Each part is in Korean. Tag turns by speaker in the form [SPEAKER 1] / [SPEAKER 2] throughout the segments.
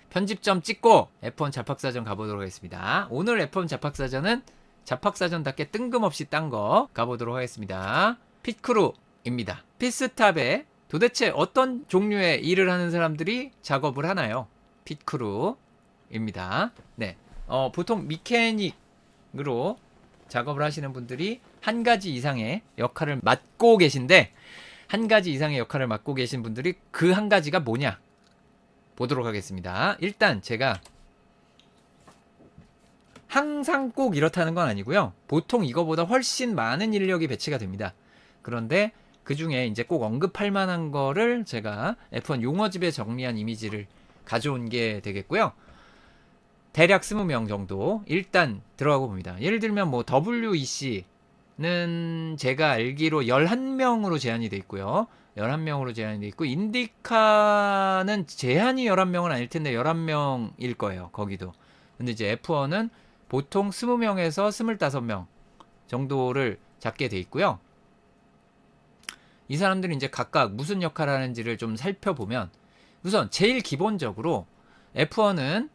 [SPEAKER 1] 편집점 찍고 F1 잡학사전 가보도록 하겠습니다. 오늘 F1 잡학사전은 잡학사전답게 뜬금없이 딴 거 가보도록 하겠습니다. 핏크루입니다. 핏스탑에 도대체 어떤 종류의 일을 하는 사람들이 작업을 하나요? 핏크루입니다. 네, 보통 미케닉으로 작업을 하시는 분들이 한 가지 이상의 역할을 맡고 계신데, 한 가지 이상의 역할을 맡고 계신 분들이 그 한 가지가 뭐냐 보도록 하겠습니다. 일단 제가 항상 꼭 이렇다는 건 아니고요. 보통 이거보다 훨씬 많은 인력이 배치가 됩니다. 그런데 그 중에 이제 꼭 언급할 만한 거를 제가 F1 용어집에 정리한 이미지를 가져온 게 되겠고요. 대략 20명 정도 일단 들어가고 봅니다. 예를 들면 뭐 WEC는 제가 알기로 11명으로 제한이 돼 있고요. 11명으로 제한이 돼 있고, 인디카는 제한이 11명은 아닐 텐데 11명일 거예요. 거기도. 근데 이제 F1은 보통 20명에서 25명 정도를 잡게 돼 있고요. 이 사람들이 이제 각각 무슨 역할을 하는지를 좀 살펴보면, 우선 제일 기본적으로 F1은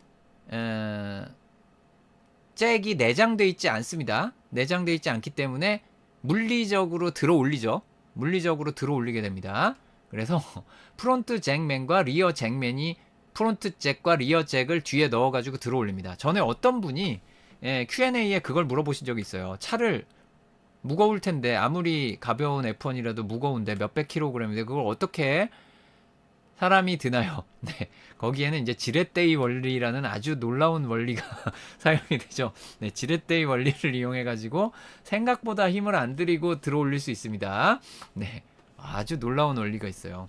[SPEAKER 1] 잭이 내장되어 있지 않습니다. 내장되어 있지 않기 때문에 물리적으로 들어 올리죠. 물리적으로 들어 올리게 됩니다. 그래서 프론트 잭맨과 리어 잭맨이 프론트 잭과 리어 잭을 뒤에 넣어가지고 들어 올립니다. 전에 어떤 분이 Q&A에 그걸 물어보신 적이 있어요. 차를 무거울 텐데, 아무리 가벼운 F1이라도 무거운데 몇백 킬로그램인데 그걸 어떻게 사람이 드나요? 네, 거기에는 이제 지렛대의 원리라는 아주 놀라운 원리가 사용이 되죠. 네, 지렛대의 원리를 이용해 가지고 생각보다 힘을 안 들이고 들어 올릴 수 있습니다. 네, 아주 놀라운 원리가 있어요.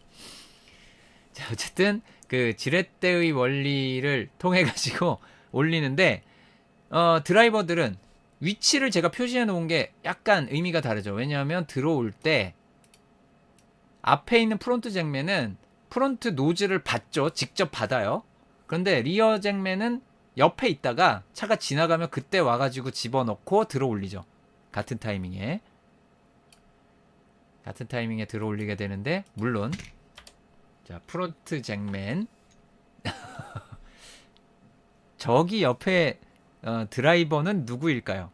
[SPEAKER 1] 자, 어쨌든 그 지렛대의 원리를 통해 가지고 올리는데, 드라이버들은 위치를 제가 표시해 놓은 게 약간 의미가 다르죠. 왜냐하면 들어올 때 앞에 있는 프론트 잭맨은 프론트 노즐을 받죠. 직접 받아요. 그런데 리어 잭맨은 옆에 있다가 차가 지나가면 그때 와가지고 집어넣고 들어 올리죠. 같은 타이밍에 들어 올리게 되는데, 물론 자, 프론트 잭맨 저기 옆에 드라이버는 누구일까요?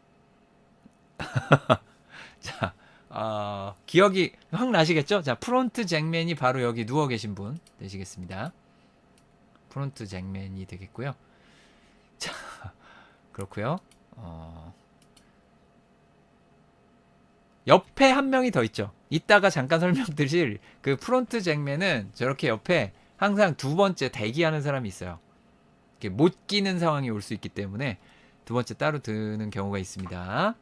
[SPEAKER 1] 자, 기억이 확 나시겠죠? 자, 프론트 잭맨이 바로 여기 누워 계신 분 되시겠습니다. 프론트 잭맨이 되겠고요. 자, 그렇고요. 옆에 한 명이 더 있죠. 이따가 잠깐 설명드릴 그 프론트 잭맨은 저렇게 옆에 항상 두 번째 대기하는 사람이 있어요. 이렇게 못 끼는 상황이 올 수 있기 때문에 두 번째 따로 드는 경우가 있습니다.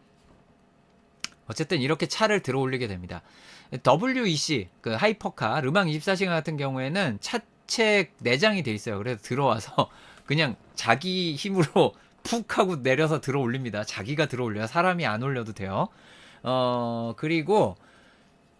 [SPEAKER 1] 어쨌든 이렇게 차를 들어 올리게 됩니다. WEC, 그 하이퍼카, 르망 24시간 같은 경우에는 차체 내장이 돼 있어요. 그래서 들어와서 그냥 자기 힘으로 푹 하고 내려서 들어 올립니다. 자기가 들어 올려요. 사람이 안 올려도 돼요. 그리고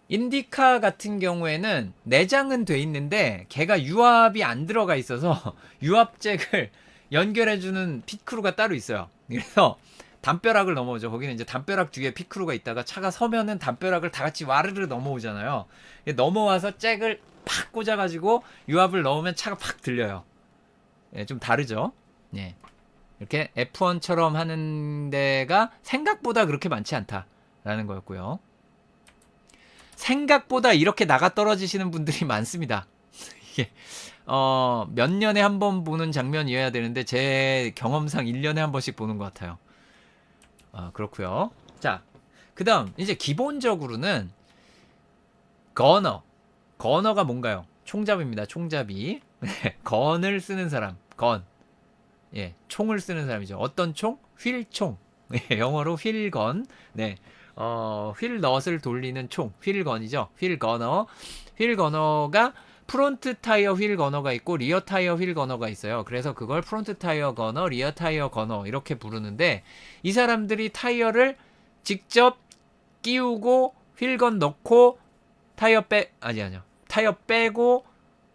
[SPEAKER 1] 인디카 같은 경우에는 내장은 돼 있는데 걔가 유압이 안 들어가 있어서 유압잭을 연결해주는 핏크루가 따로 있어요. 그래서 담벼락을 넘어오죠. 거기는 이제 담벼락 뒤에 핏크루가 있다가 차가 서면은 담벼락을 다 같이 와르르 넘어오잖아요. 넘어와서 잭을 팍 꽂아가지고 유압을 넣으면 차가 팍 들려요. 예, 좀 다르죠. 예. 이렇게 F1처럼 하는 데가 생각보다 그렇게 많지 않다라는 거였고요. 생각보다 이렇게 나가 떨어지시는 분들이 많습니다. 이게 몇 년에 한 번 보는 장면이어야 되는데 제 경험상 1년에 한 번씩 보는 것 같아요. 그렇고요. 자, 그 다음 이제 기본적으로는 건어가 뭔가요? 총잡입니다. 총잡이. 건을 쓰는 사람. 건. 예, 총을 쓰는 사람이죠. 어떤 총? 휠총. 예, 영어로 휠건. 네. 휠넛을 돌리는 총. 휠건이죠. 휠거너가 프론트 타이어 휠 거너가 있고 리어 타이어 휠 거너가 있어요. 그래서 그걸 프론트 타이어 거너, 리어 타이어 거너 이렇게 부르는데, 이 사람들이 타이어를 직접 끼우고 휠건 넣고 타이어 빼고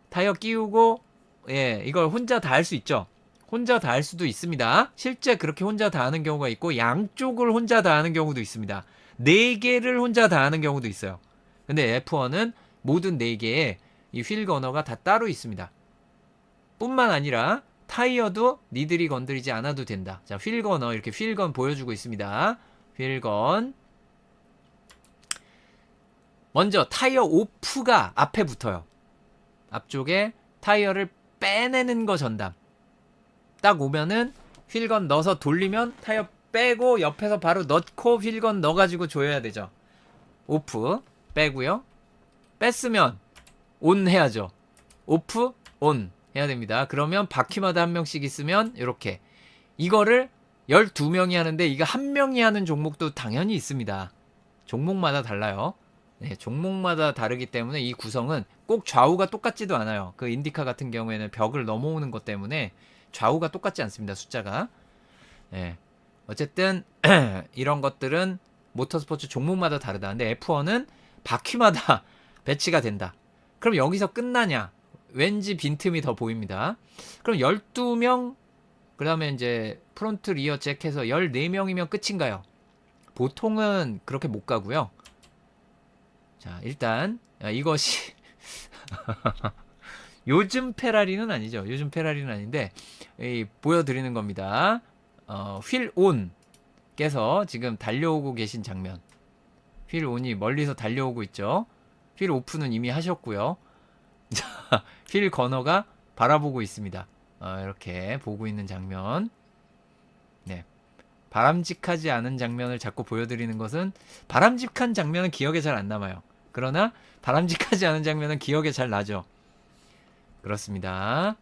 [SPEAKER 1] 타이어 끼우고, 예, 이걸 혼자 다 할 수 있죠. 혼자 다 할 수도 있습니다. 실제 그렇게 혼자 다 하는 경우가 있고, 양쪽을 혼자 다 하는 경우도 있습니다. 4개를 혼자 다 하는 경우도 있어요. 근데 F1은 모든 4개에 이 휠 거너가 다 따로 있습니다. 뿐만 아니라 타이어도 니들이 건드리지 않아도 된다. 자, 휠건어 이렇게 휠건 보여주고 있습니다. 휠건. 먼저 타이어 오프가 앞에 붙어요. 앞쪽에 타이어를 빼내는 거 전담. 딱 오면은 휠건 넣어서 돌리면 타이어 빼고 옆에서 바로 넣고 휠건 넣어가지고 조여야 되죠. 오프 빼고요. 뺐으면 온 해야죠. 오프 온 해야 됩니다. 그러면 바퀴마다 한 명씩 있으면 이렇게 이거를 12명이 하는데 이거 한 명이 하는 종목도 당연히 있습니다. 종목마다 달라요. 네, 종목마다 다르기 때문에 이 구성은 꼭 좌우가 똑같지도 않아요. 그 인디카 같은 경우에는 벽을 넘어오는 것 때문에 좌우가 똑같지 않습니다. 숫자가. 네. 어쨌든 이런 것들은 모터스포츠 종목마다 다르다. 근데 F1은 바퀴마다 배치가 된다. 그럼 여기서 끝나냐? 왠지 빈틈이 더 보입니다. 그럼 12명, 그 다음에 이제 프론트 리어 잭해서 14명이면 끝인가요? 보통은 그렇게 못 가고요. 자, 일단 이것이 요즘 페라리는 아니죠. 요즘 페라리는 아닌데 보여드리는 겁니다. 휠온께서 지금 달려오고 계신 장면. 휠온이 멀리서 달려오고 있죠. 휠 오프는 이미 하셨고요. 자, 휠 건어가 바라보고 있습니다. 이렇게 보고 있는 장면. 네. 바람직하지 않은 장면을 자꾸 보여드리는 것은 바람직한 장면은 기억에 잘 안 남아요. 그러나 바람직하지 않은 장면은 기억에 잘 나죠. 그렇습니다.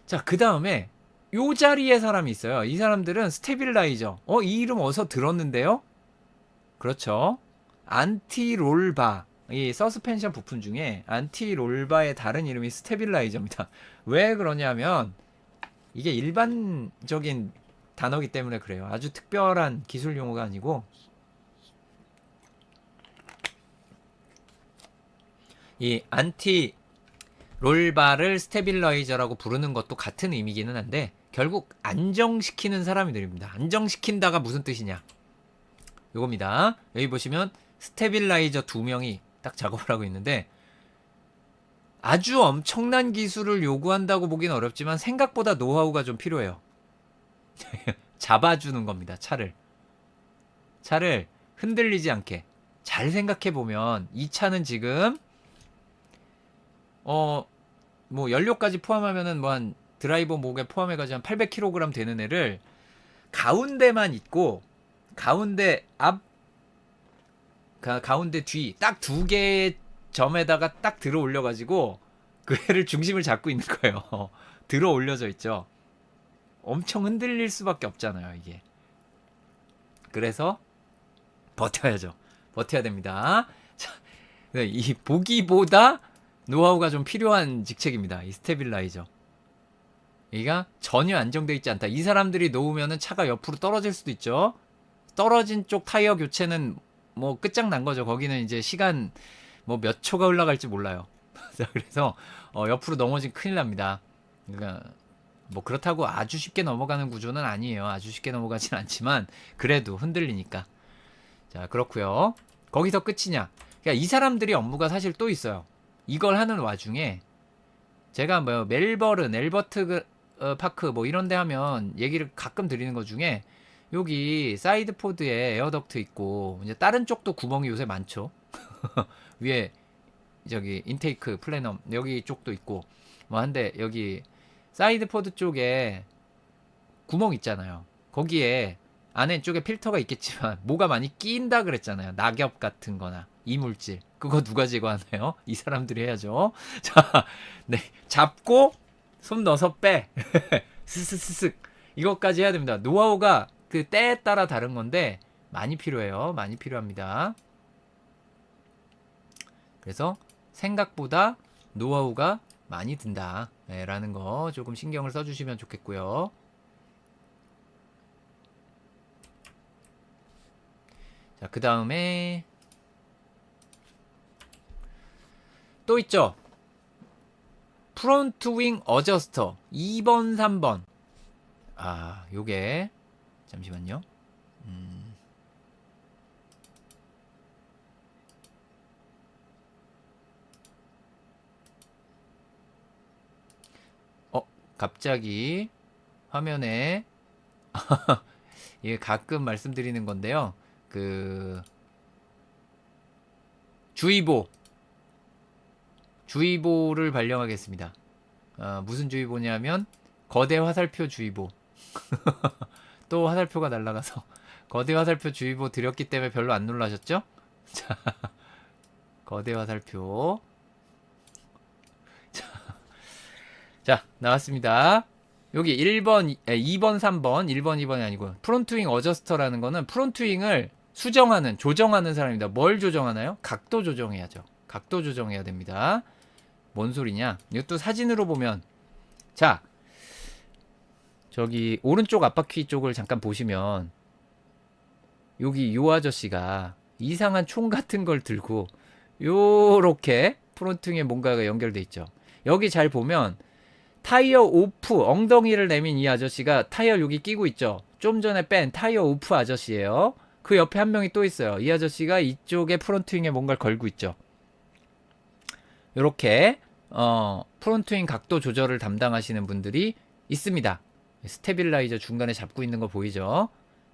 [SPEAKER 1] 자, 그 다음에 요 자리에 사람이 있어요. 이 사람들은 스테빌라이저. 이 이름 어디서 들었는데요? 그렇죠. 안티롤바. 이 서스펜션 부품 중에 안티롤바의 다른 이름이 스테빌라이저입니다. 왜 그러냐면 이게 일반적인 단어기 때문에 그래요. 아주 특별한 기술 용어가 아니고 이 안티 롤바를 스테빌라이저라고 부르는 것도 같은 의미기는 한데 결국 안정시키는 사람들입니다. 안정시킨다가 무슨 뜻이냐? 요겁니다. 여기 보시면 스테빌라이저 2명이 딱 작업을 하고 있는데 아주 엄청난 기술을 요구한다고 보기는 어렵지만 생각보다 노하우가 좀 필요해요. 잡아주는 겁니다. 차를 흔들리지 않게. 잘 생각해 보면 이 차는 지금 뭐 연료까지 포함하면은 뭐 한 드라이버 목에 포함해가지고 한 800kg 되는 애를 가운데만 있고 가운데 앞 가운데 뒤 딱 2개의 점에다가 딱 들어 올려가지고 그 애를 중심을 잡고 있는 거예요. 들어 올려져 있죠. 엄청 흔들릴 수밖에 없잖아요, 이게. 그래서 버텨야죠. 버텨야 됩니다. 자, 이 보기보다 노하우가 좀 필요한 직책입니다. 이 스테빌라이저. 얘가 전혀 안정되어 있지 않다. 이 사람들이 놓으면은 차가 옆으로 떨어질 수도 있죠. 떨어진 쪽 타이어 교체는 뭐 끝장난 거죠. 거기는 이제 시간 뭐 몇 초가 흘러갈지 몰라요. 그래서 옆으로 넘어지면 큰일 납니다. 그러니까 뭐 그렇다고 아주 쉽게 넘어가는 구조는 아니에요. 아주 쉽게 넘어가진 않지만 그래도 흔들리니까. 자, 그렇고요. 거기서 끝이냐? 그러니까 이 사람들이 업무가 사실 또 있어요. 이걸 하는 와중에 제가 뭐 멜버른, 엘버트 파크 뭐 이런 데 하면 얘기를 가끔 드리는 것 중에 여기 사이드 포드에 에어덕트 있고 이제 다른 쪽도 구멍이 요새 많죠. 위에 저기 인테이크 플래넘 여기 쪽도 있고 뭐 한데 여기 사이드 포드 쪽에 구멍 있잖아요. 거기에 안에 쪽에 필터가 있겠지만 뭐가 많이 끼인다 그랬잖아요. 낙엽 같은 거나 이물질. 그거 누가 제거하나요? 이 사람들이 해야죠. 자, 네. 잡고 손 넣어서 빼. 스스스슥. 이것까지 해야 됩니다. 노하우가 그 때에 따라 다른 건데 많이 필요해요. 많이 필요합니다. 그래서 생각보다 노하우가 많이 든다. 네, 라는 거 조금 신경을 써주시면 좋겠고요. 자, 그 다음에 또 있죠. 프론트 윙 어저스터 2번, 3번. 요게 잠시만요. 갑자기 화면에 이게 가끔 말씀드리는 건데요. 그 주의보를 발령하겠습니다. 무슨 주의보냐면 거대 화살표 주의보. 또 화살표가 날아가서 거대 화살표 주의보 드렸기 때문에 별로 안 놀라셨죠? 자, 거대 화살표. 자, 나왔습니다. 여기 1번, 2번, 3번, 1번, 2번이 아니고 프론트윙 어저스터라는 거는 프론트윙을 수정하는, 조정하는 사람입니다. 뭘 조정하나요? 각도 조정해야죠. 각도 조정해야 됩니다. 뭔 소리냐? 이것도 사진으로 보면, 자, 저기 오른쪽 앞바퀴 쪽을 잠깐 보시면 여기 요 아저씨가 이상한 총 같은 걸 들고 요렇게 프론트윙에 뭔가가 연결돼 있죠. 여기 잘 보면 타이어 오프, 엉덩이를 내민 이 아저씨가 타이어 여기 끼고 있죠. 좀 전에 뺀 타이어 오프 아저씨예요. 그 옆에 한 명이 또 있어요. 이 아저씨가 이쪽에 프론트윙에 뭔가를 걸고 있죠. 요렇게 프론트윙 각도 조절을 담당하시는 분들이 있습니다. 스테빌라이저 중간에 잡고 있는 거 보이죠?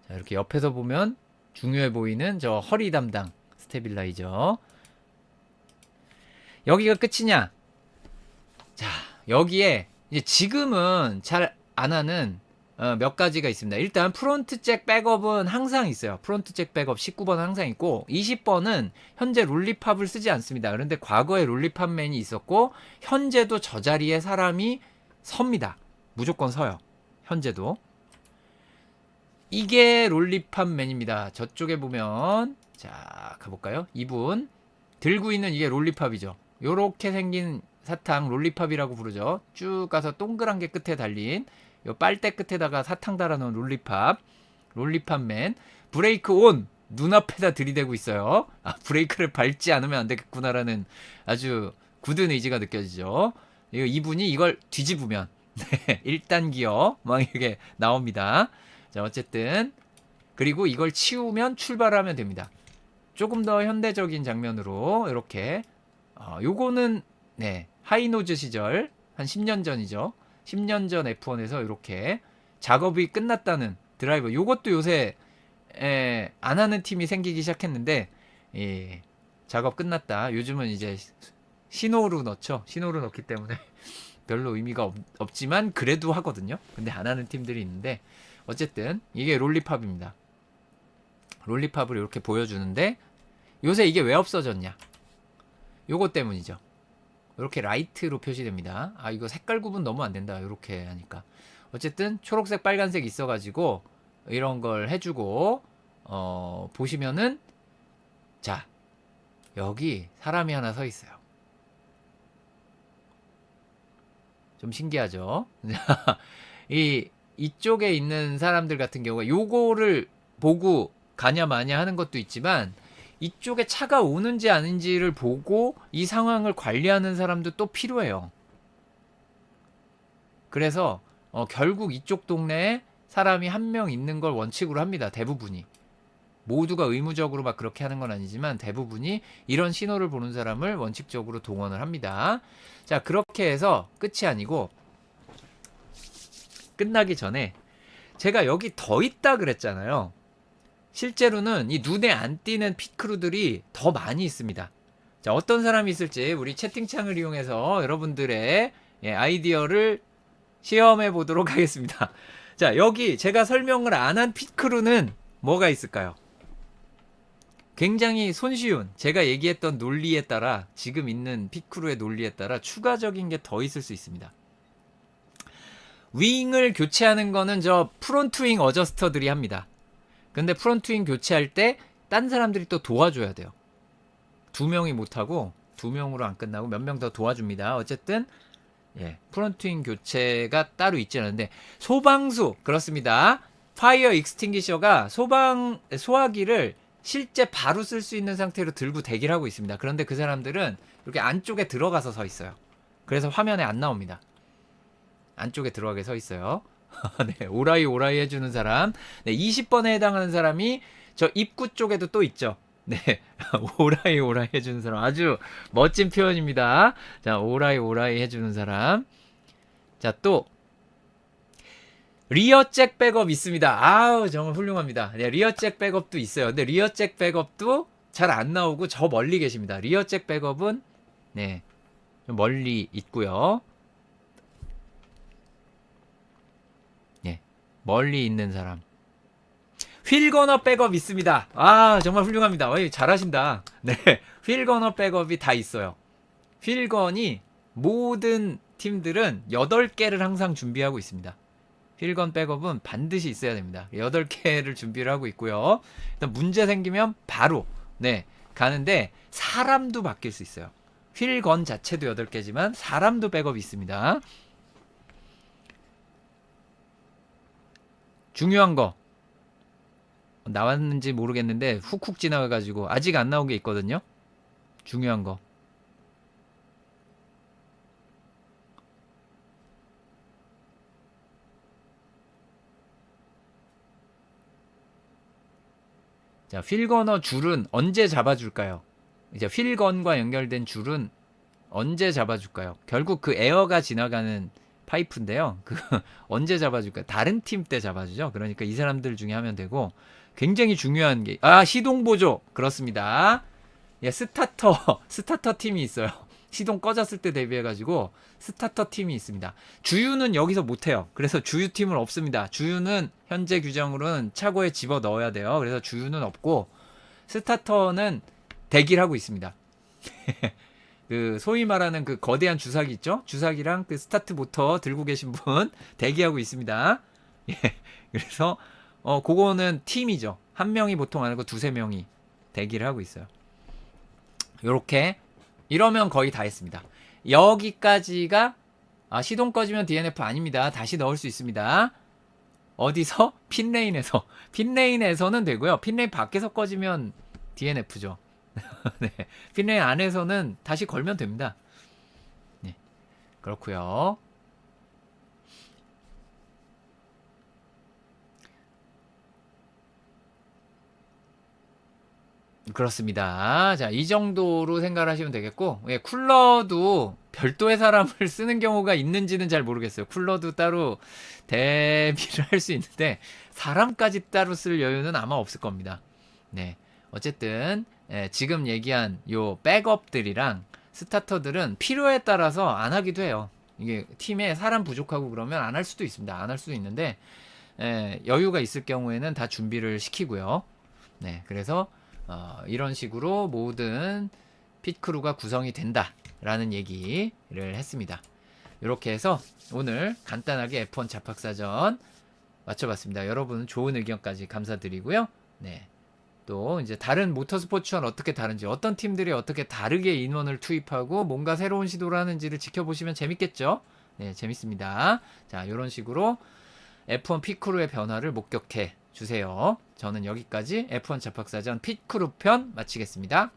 [SPEAKER 1] 자, 이렇게 옆에서 보면 중요해 보이는 저 허리 담당 스테빌라이저. 여기가 끝이냐? 자, 여기에 이제 지금은 잘 안 하는 몇 가지가 있습니다. 일단 프론트 잭 백업은 항상 있어요. 프론트 잭 백업 19번은 항상 있고 20번은 현재 롤리팝을 쓰지 않습니다. 그런데 과거에 롤리팝맨이 있었고 현재도 저 자리에 사람이 섭니다. 무조건 서요. 현재도. 이게 롤리팝맨입니다. 저쪽에 보면 자 가볼까요? 이분 들고 있는 이게 롤리팝이죠. 요렇게 생긴 사탕 롤리팝이라고 부르죠. 쭉 가서 동그란 게 끝에 달린 요 빨대 끝에다가 사탕 달아놓은 롤리팝맨. 브레이크 온 눈앞에다 들이대고 있어요. 브레이크를 밟지 않으면 안 되겠구나라는 아주 굳은 의지가 느껴지죠. 이분이 이걸 뒤집으면 1단 기어 막 이렇게 나옵니다. 자 어쨌든 그리고 이걸 치우면 출발하면 됩니다. 조금 더 현대적인 장면으로 이렇게 요거는 네 하이노즈 시절 한 10년 전이죠. 10년 전 F1에서 이렇게 작업이 끝났다는 드라이버. 요것도 요새 안 하는 팀이 생기기 시작했는데 작업 끝났다. 요즘은 이제 신호로 넣죠. 신호로 넣기 때문에 별로 의미가 없지만 그래도 하거든요. 근데 안 하는 팀들이 있는데 어쨌든 이게 롤리팝입니다. 롤리팝을 이렇게 보여주는데 요새 이게 왜 없어졌냐? 요것 때문이죠. 이렇게 라이트로 표시됩니다. 이거 색깔 구분 너무 안 된다. 이렇게 하니까. 어쨌든 초록색, 빨간색 있어가지고 이런 걸 해주고 보시면은 자 여기 사람이 하나 서 있어요. 좀 신기하죠? 이쪽에 있는 사람들 같은 경우가 요거를 보고 가냐 마냐 하는 것도 있지만 이쪽에 차가 오는지 아닌지를 보고 이 상황을 관리하는 사람도 또 필요해요. 그래서 결국 이쪽 동네에 사람이 한 명 있는 걸 원칙으로 합니다. 대부분이. 모두가 의무적으로 막 그렇게 하는 건 아니지만 대부분이 이런 신호를 보는 사람을 원칙적으로 동원을 합니다. 자, 그렇게 해서 끝이 아니고 끝나기 전에 제가 여기 더 있다 그랬잖아요. 실제로는 이 눈에 안 띄는 핏크루들이 더 많이 있습니다. 자, 어떤 사람이 있을지 우리 채팅창을 이용해서 여러분들의 아이디어를 시험해 보도록 하겠습니다. 자, 여기 제가 설명을 안 한 핏크루는 뭐가 있을까요? 굉장히 손쉬운 제가 얘기했던 논리에 따라 지금 있는 핏크루의 논리에 따라 추가적인 게 더 있을 수 있습니다. 윙을 교체하는 거는 저 프론트윙 어저스터들이 합니다. 근데 프론트윙 교체할 때 딴 사람들이 또 도와줘야 돼요. 2명이 못하고 2명으로 안 끝나고 몇 명 더 도와줍니다. 어쨌든 프론트윙 교체가 따로 있지 않은데 소방수 그렇습니다. 파이어 익스팅기셔가 소화기를 실제 바로 쓸 수 있는 상태로 들고 대기를 하고 있습니다. 그런데 그 사람들은 이렇게 안쪽에 들어가서 서 있어요. 그래서 화면에 안 나옵니다. 안쪽에 들어가게 서 있어요. 네, 오라이 해주는 사람. 네, 20번에 해당하는 사람이 저 입구 쪽에도 또 있죠. 네, 오라이 해주는 사람. 아주 멋진 표현입니다. 자, 오라이 해주는 사람. 자, 또 리어잭 백업 있습니다. 아우 정말 훌륭합니다. 네, 리어잭 백업도 있어요. 근데 리어잭 백업도 잘 안 나오고 저 멀리 계십니다. 리어잭 백업은 네, 좀 멀리 있고요. 네, 멀리 있는 사람. 휠거너 백업 있습니다. 아 정말 훌륭합니다. 어이, 잘하신다. 네, 휠거너 백업이 다 있어요. 휠건이 모든 팀들은 8개를 항상 준비하고 있습니다. 휠건 백업은 반드시 있어야 됩니다. 8개를 준비를 하고 있고요. 일단 문제 생기면 바로 네 가는데 사람도 바뀔 수 있어요. 휠건 자체도 8개지만 사람도 백업이 있습니다. 중요한 거 나왔는지 모르겠는데 훅훅 지나가가지고 아직 안 나온 게 있거든요. 중요한 거. 자, 휠건어 줄은 언제 잡아줄까요? 이제 휠건과 연결된 줄은 언제 잡아줄까요? 결국 그 에어가 지나가는 파이프인데요. 그 언제 잡아줄까요? 다른 팀 때 잡아주죠. 그러니까 이 사람들 중에 하면 되고 굉장히 중요한 게 시동 보조 그렇습니다. 예, 스타터 팀이 있어요. 시동 꺼졌을 때 대비해가지고 스타터 팀이 있습니다. 주유는 여기서 못해요. 그래서 주유팀은 없습니다. 주유는 현재 규정으로는 차고에 집어 넣어야 돼요. 그래서 주유는 없고 스타터는 대기를 하고 있습니다. 그 소위 말하는 그 거대한 주사기 있죠? 주사기랑 그 스타트 모터 들고 계신 분 대기하고 있습니다. 예, 그래서 그거는 팀이죠. 한 명이 보통 안 하고 두세 명이 대기를 하고 있어요. 요렇게 이러면 거의 다 했습니다. 여기까지가 시동 꺼지면 DNF 아닙니다. 다시 넣을 수 있습니다. 어디서? 핀레인에서. 핀레인에서는 되고요. 핀레인 밖에서 꺼지면 DNF죠. 네. 핀레인 안에서는 다시 걸면 됩니다. 네. 그렇고요. 그렇습니다. 자, 이 정도로 생각을 하시면 되겠고, 예, 쿨러도 별도의 사람을 쓰는 경우가 있는지는 잘 모르겠어요. 쿨러도 따로 대비를 할 수 있는데, 사람까지 따로 쓸 여유는 아마 없을 겁니다. 네. 어쨌든, 지금 얘기한 요 백업들이랑 스타터들은 필요에 따라서 안 하기도 해요. 이게 팀에 사람 부족하고 그러면 안 할 수도 있습니다. 안 할 수도 있는데, 여유가 있을 경우에는 다 준비를 시키고요. 네. 그래서, 이런 식으로 모든 핏크루가 구성이 된다라는 얘기를 했습니다. 이렇게 해서 오늘 간단하게 F1 잡학사전 맞춰봤습니다. 여러분 좋은 의견까지 감사드리고요. 네. 또 이제 다른 모터스포츠와는 어떻게 다른지, 어떤 팀들이 어떻게 다르게 인원을 투입하고 뭔가 새로운 시도를 하는지를 지켜보시면 재밌겠죠? 네, 재밌습니다. 자, 이런 식으로 F1 핏크루의 변화를 목격해 주세요. 저는 여기까지 F1 잡학사전 핏크루 편 마치겠습니다.